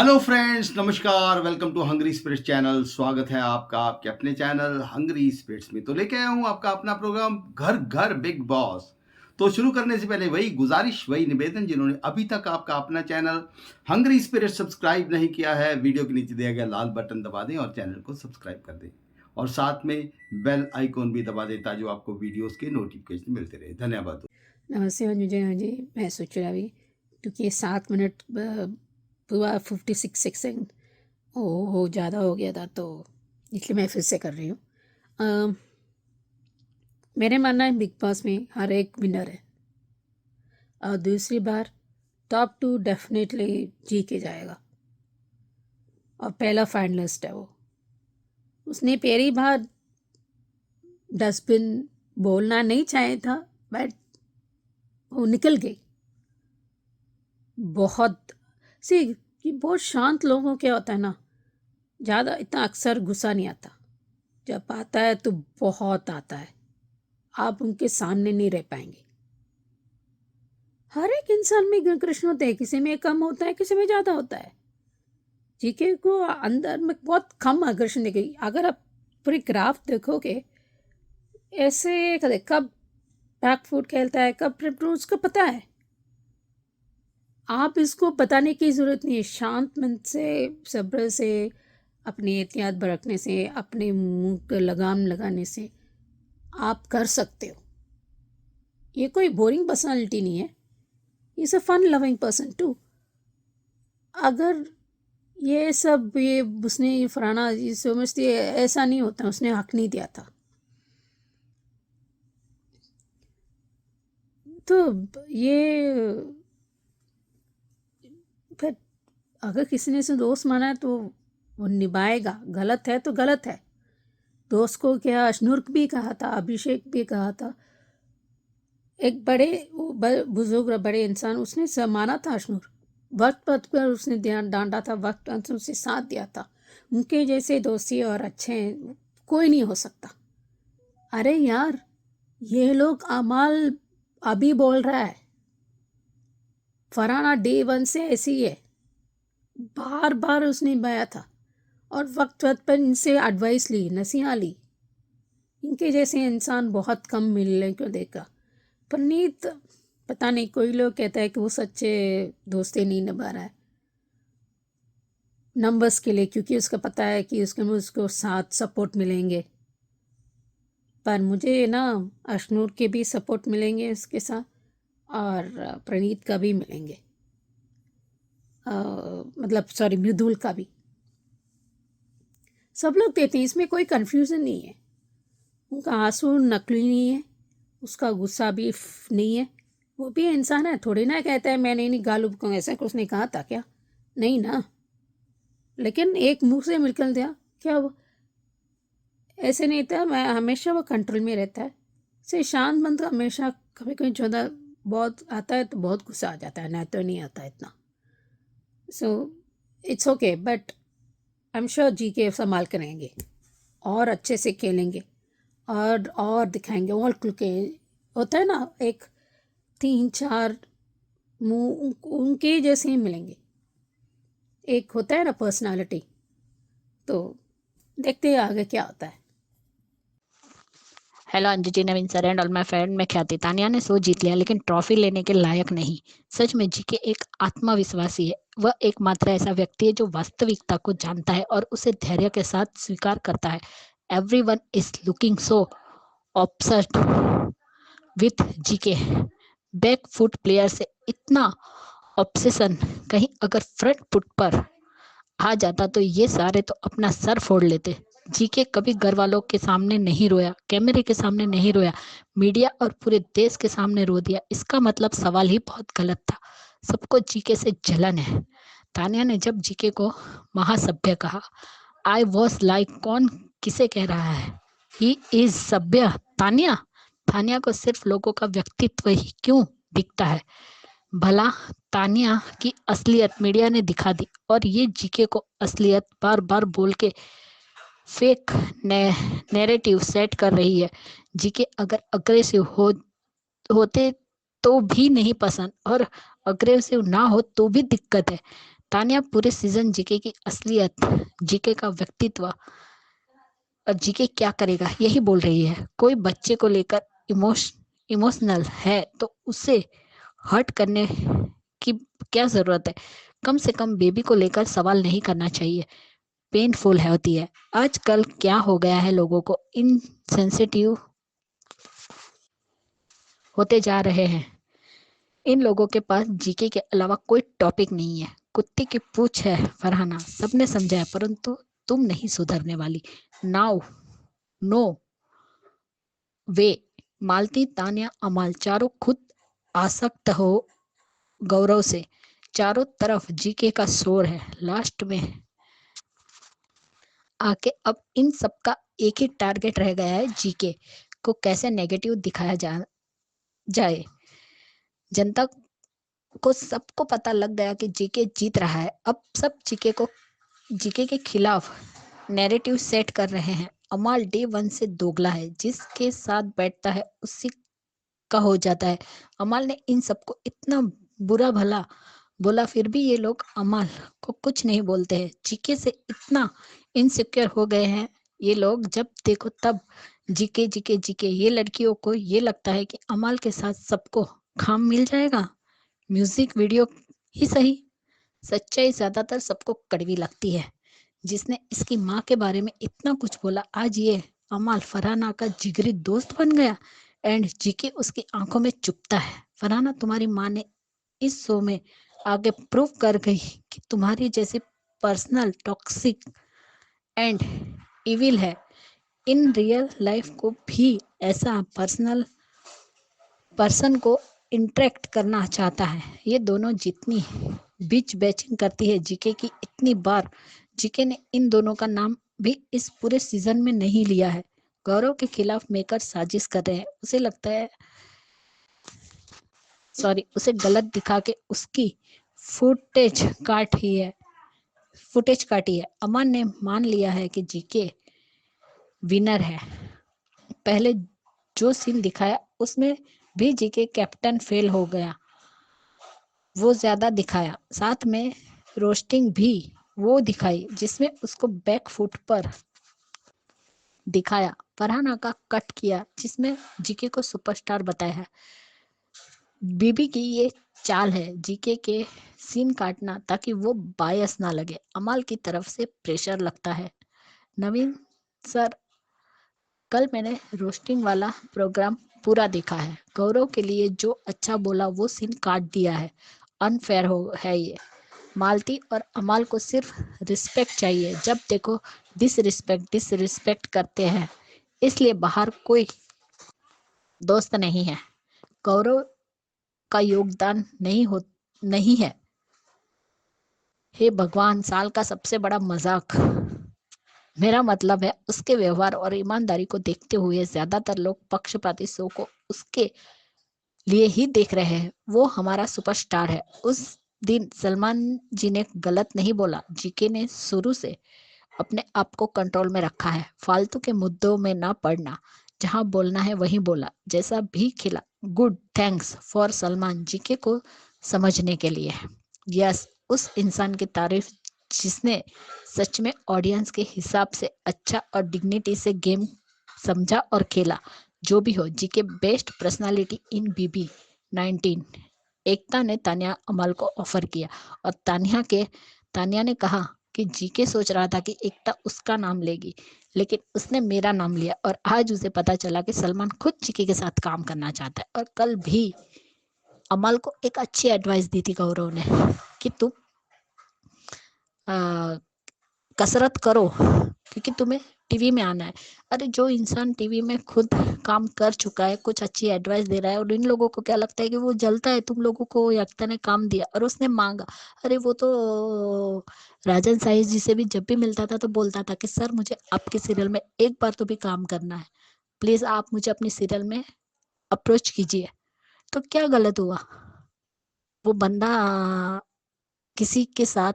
Hello friends, नमस्कार। Welcome to hungry spirits channel. स्वागत है आपका आपके अपने चैनल हंग्री स्पिरिट्स में। तो लेके आया हूँ आपका अपना प्रोग्राम घर घर बिग बॉस। तो शुरू करने से पहले वही गुजारिश, वही निवेदन, जिन्होंने अभी तक आपका अपना चैनल हंग्री स्पिरिट्स सब्सक्राइब नहीं किया है, वीडियो के नीचे दिया गया लाल बटन दबा दें और चैनल को सब्सक्राइब कर दें और साथ में बेल आइकॉन भी दबा दें ताकि आपको वीडियोस के नोटिफिकेशन मिलते रहे। धन्यवाद। नमस्ते मंजू जी, मैं सोच रहा अभी क्योंकि 7 मिनट पूरा 56 सेकेंड हो ज़्यादा हो गया था, तो इसलिए मैं फिर से कर रही हूँ। मेरे मानना है बिग बॉस में हर एक विनर है और दूसरी बार टॉप 2 डेफिनेटली जी के जाएगा और पहला फाइनलिस्ट है वो। उसने पहली बार डस्टबिन बोलना नहीं चाहे था, बट वो निकल गई। बहुत सी कि बहुत शांत लोगों क्या होता है ना, ज़्यादा इतना अक्सर गुस्सा नहीं आता, जब आता है तो बहुत आता है, आप उनके सामने नहीं रह पाएंगे। हर एक इंसान में कृष्ण होते हैं, किसी में कम होता है, किसी में ज़्यादा होता है। जीके को अंदर में बहुत कम आकर्षण दिखेगी। अगर आप पूरी ग्राफ देखोगे, ऐसे कब बैक फुट खेलता है, कब उसको पता है। आप इसको बताने की ज़रूरत नहीं है। शांत मन से, सब्र से, अपनी एहतियात बरतने से, अपने मुंह पर लगाम लगाने से आप कर सकते हो। ये कोई बोरिंग पर्सनालिटी नहीं है, is a fun loving person too. अगर ये सब ये उसने ये फलाना ये समझती है, ऐसा नहीं होता, उसने हक नहीं दिया था। तो ये फिर अगर किसी ने इसे दोस्त माना है तो वो निभाएगा। गलत है तो गलत है। दोस्त को क्या अशनूर भी कहा था, अभिषेक भी कहा था। एक बड़े बुजुर्ग बड़े इंसान, उसने माना था अशनूर। वक्त वक्त पर उसने ध्यान डांटा था, वक्त पर उसने साथ दिया था। उनके जैसे दोस्ती और अच्छे कोई नहीं हो सकता। अरे यार, ये लोग अमाल अभी बोल रहा है, फराना डे 1 से ऐसी है, बार बार उसने बताया था और वक्त वक्त पर इनसे एडवाइस ली, नसीहा ली। इनके जैसे इंसान बहुत कम मिलने को देखा। परनीत पता नहीं, कोई लोग कहता है कि वो सच्चे दोस्ती नहीं निभा रहा है नंबर्स के लिए, क्योंकि उसका पता है कि उसको साथ सपोर्ट मिलेंगे। पर मुझे ना अशनूर के भी सपोर्ट मिलेंगे उसके साथ, और प्रणीत का भी मिलेंगे, मतलब सॉरी, मृदुल का भी। सब लोग देते हैं, इसमें कोई कन्फ्यूज़न नहीं है। उनका आंसू नकली नहीं है, उसका गुस्सा भी नहीं है। वो भी इंसान है, थोड़ी ना कहता है मैंने नहीं गालूब को ऐसा कुछ नहीं कहा था क्या, नहीं ना। लेकिन एक मुंह से निकल दिया क्या, वो ऐसे नहीं था। मैं हमेशा वो कंट्रोल में रहता है। से शांत बंद हमेशा कभी कभी ज़्यादा बहुत आता है तो बहुत गुस्सा आ जाता है, नहीं तो नहीं आता इतना। So it's okay, but I am sure जी के संभाल कर रहेंगे और अच्छे से खेलेंगे और दिखाएंगे और खुल के। होता है ना, एक 3-4 मुंह उनके जैसे ही मिलेंगे, एक होता है ना पर्सनालिटी। तो देखते हैं आगे क्या होता है। Hello Anju ji, Naveen sir and all my friend. मैं ख्याति। तानिया ने शो जीत लिया लेकिन ट्रॉफी लेने के लायक नहीं। सच में जीके एक आत्मविश्वासी है। वह एकमात्र ऐसा व्यक्ति है जो वास्तविकता को जानता है और उसे धैर्य के साथ स्वीकार करता है। Everyone is looking so obsessed with GK. Back foot player से इतना ऑब्सेशन कहीं अगर फ्रंट फुट पर आ जाता तो ये सारे तो अपना सर फोड़ लेते। जीके कभी घर वालों के सामने नहीं रोया, कैमरे के सामने नहीं रोया, मीडिया और पूरे देश के सामने रो दिया। इसका मतलब सवाल ही बहुत गलत था। सबको जीके से जलन है। तानिया ने जब जीके को महासभ्य कहा, आई वॉज लाइक, कौन किसे कह रहा है, ही इज सभ्य। तानिया तानिया को सिर्फ लोगों का व्यक्तित्व ही क्यों दिखता है भला। तानिया की असलियत मीडिया ने दिखा दी और ये जीके को असलियत बार बार बोल के फेक नैरेटिव सेट कर रही है। जीके अगर अग्रेसिव होते तो भी नहीं पसंद और अग्रेसिव ना हो तो भी दिक्कत है। तानिया पूरे सीजन जीके की असलियत, जीके का व्यक्तित्व और जीके क्या करेगा यही बोल रही है। कोई बच्चे को लेकर इमोशनल है तो उसे हर्ट करने की क्या जरूरत है। कम से कम बेबी को लेकर सवाल नहीं करना चाहिए, पेनफुल है होती है। आजकल क्या हो गया है, लोगों को इनसेंसिटिव होते जा रहे हैं। इन लोगों के पास जीके के अलावा कोई टॉपिक नहीं है। कुत्ते की पूछ है फरहाना, सबने समझा है, परंतु तुम नहीं सुधरने वाली। नाउ नो वे। मालती, तान्या, अमाल चारों खुद आसक्त हो गौरव से। चारों तरफ जीके का शोर है। लास्ट में आके अब इन सबका एक ही टारगेट रह गया है, जीके को कैसे नेगेटिव दिखाया जाए। जनता को सबको पता लग गया कि जीके जीत रहा है। अब सब जीके के खिलाफ नैरेटिव सेट कर रहे हैं। अमाल डे 1 से दोगला है, जिसके साथ बैठता है उसी का हो जाता है। अमाल ने इन सबको इतना बुरा भला बोला, फिर भी ये लोग अमाल को कुछ नहीं बोलते हैं। जीके से इतना इनसिक्योर हो गए हैं ये लोग, जब देखो तब जीके जीके जीके। ये लड़कियों को ये लगता है कि अमाल के साथ सबको काम मिल जाएगा। म्यूजिक वीडियो ही सही, सच्चाई ज्यादातर सबको कड़वी लगती है। जिसने इसकी माँ के बारे में इतना कुछ बोला, आज ये अमाल फरहाना का जिगरी दोस्त बन गया एंड जीके उसकी आंखों में चुभता है। फरहाना, तुम्हारी माँ ने इस शो में आगे प्रूव कर गई कि तुम्हारी जैसी पर्सनल टॉक्सिक एंड इविल है। इन रियल लाइफ को भी ऐसा पर्सन को इंटरेक्ट करना चाहता है। ये दोनों जितनी बीच बैचिंग करती है जीके की, इतनी बार जीके ने इन दोनों का नाम भी इस पूरे सीजन में नहीं लिया है। गौरव के खिलाफ मेकर साजिश कर रहे हैं। उसे लगता है उसे गलत दिखा के उसकी फुटेज काटी है। अमन ने मान लिया है कि जीके विनर है। पहले जो सीन दिखाया उसमें भी जीके कैप्टन फेल हो गया, वो ज्यादा दिखाया। साथ में रोस्टिंग भी वो दिखाई जिसमें उसको बैक फुट पर दिखाया। फरहाना का कट किया जिसमें जीके को सुपरस्टार बताया है। बीबी की ये चाल है जीके के सीन काटना ताकि वो बायस ना लगे। अमाल की तरफ से प्रेशर लगता है। नवीन सर, कल मैंने रोस्टिंग वाला प्रोग्राम पूरा देखा है। गौरव के लिए जो अच्छा बोला वो सीन काट दिया है। अनफेयर है ये। मालती और अमाल को सिर्फ रिस्पेक्ट चाहिए, जब देखो डिसरिस्पेक्ट करते हैं। इसलिए बाहर कोई दोस्त नहीं है। गौरव का योगदान नहीं है। हे भगवान, साल का सबसे बड़ा मजाक। मेरा मतलब है उसके व्यवहार और ईमानदारी को देखते हुए ज्यादातर लोग पक्षपाती शो को उसके लिए ही देख रहे हैं। वो हमारा सुपरस्टार है। उस दिन सलमान जी ने गलत नहीं बोला। जीके ने शुरू से अपने आप को कंट्रोल में रखा है। फालतू के मुद्दों में ना पड़ना, जहां बोलना है वहीं बोला। जैसा भी खिला। Good, thanks for Salman GK को समझने के लिए। यस, उस इंसान की तारीफ जिसने सच में ऑडियंस के हिसाब से अच्छा और डिग्निटी से गेम समझा और खेला। जो भी हो, जीके बेस्ट पर्सनालिटी इन बीबी 19। एकता ने तान्या अमल को ऑफर किया और तान्या ने कहा कि जीके सोच रहा था कि एकता उसका नाम लेगी, लेकिन उसने मेरा नाम लिया। और आज उसे पता चला कि सलमान खुद जीके के साथ काम करना चाहता है। और कल भी अमल को एक अच्छी एडवाइस दी थी गौरव ने कि तुम कसरत करो क्योंकि तुम्हें टीवी में आना है। अरे जो इंसान टीवी में खुद काम कर चुका है, कुछ अच्छी एडवाइस दे रहा है, और इन लोगों को क्या लगता है कि वो जलता है। तुम लोगों को एकता ने काम दिया और उसने मांगा। अरे वो तो राजन साहिब जी से भी जब भी मिलता था तो बोलता था कि सर मुझे आपके सीरियल में एक बार तो भी काम करना है, प्लीज आप मुझे अपने सीरियल में अप्रोच कीजिए। तो क्या गलत हुआ? वो बंदा किसी के साथ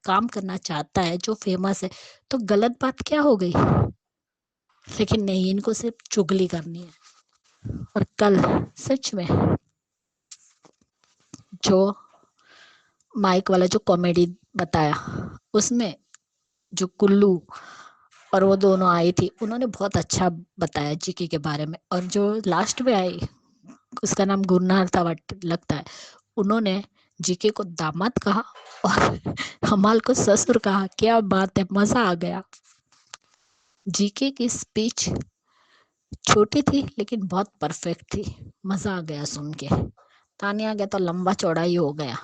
काम करना चाहता है जो फेमस है, तो गलत बात क्या हो गई? लेकिन नहीं, इनको सिर्फ चुगली करनी है। और कल सच में जो माइक वाला जो कॉमेडी बताया, उसमें जो कुल्लू और वो दोनों आई थी, उन्होंने बहुत अच्छा बताया जीके के बारे में। और जो लास्ट में आई, उसका नाम गुरनार था लगता है, उन्होंने जीके को दामाद कहा और हमाल को ससुर कहा। क्या बात है, मजा आ गया। जीके की स्पीच छोटी थी लेकिन बहुत परफेक्ट थी, मजा आ गया सुन के। तानिया के तो लंबा चौड़ा ही हो गया,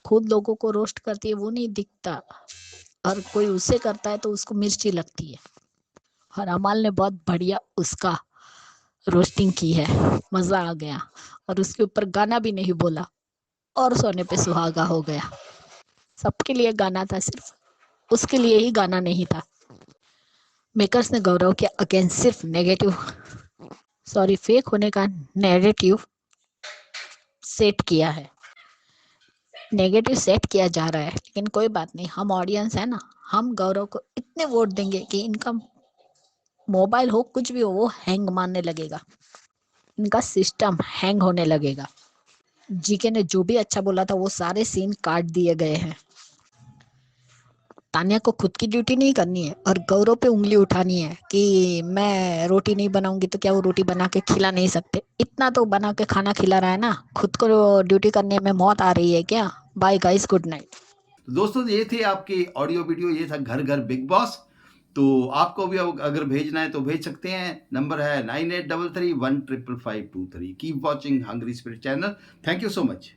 खुद लोगों को रोस्ट करती है वो नहीं दिखता, और कोई उसे करता है तो उसको मिर्ची लगती है। और अमाल ने बहुत बढ़िया उसका रोस्टिंग की है, मजा आ गया। और उसके ऊपर गाना भी नहीं बोला और सोने पे सुहागा हो गया। सबके लिए गाना था, सिर्फ उसके लिए ही गाना नहीं था। मेकर्स ने गौरव के अगेंस्ट सिर्फ फेक होने का नैरेटिव सेट किया है, नेगेटिव सेट किया जा रहा है। लेकिन कोई बात नहीं, हम ऑडियंस है ना, हम गौरव को इतने वोट देंगे कि इनका मोबाइल हो कुछ भी हो वो हैंग मारने लगेगा, इनका सिस्टम हैंग होने लगेगा। जीके ने जो भी अच्छा बोला था वो सारे सीन काट दिए गए हैं। तानिया को खुद की ड्यूटी नहीं करनी है और गौरव पे उंगली उठानी है कि मैं रोटी नहीं बनाऊंगी तो क्या वो रोटी बना के खिला नहीं सकते। इतना तो बना के खाना खिला रहा है ना, खुद को ड्यूटी करने में मौत आ रही है क्या। Bye guys, good night. तो दोस्तों ये थे आपके ऑडियो वीडियो, ये था घर घर बिग बॉस। तो आपको भी अगर भेजना है तो भेज सकते हैं, नंबर है 9833155523। Keep watching hungry spirit channel. Thank you so much.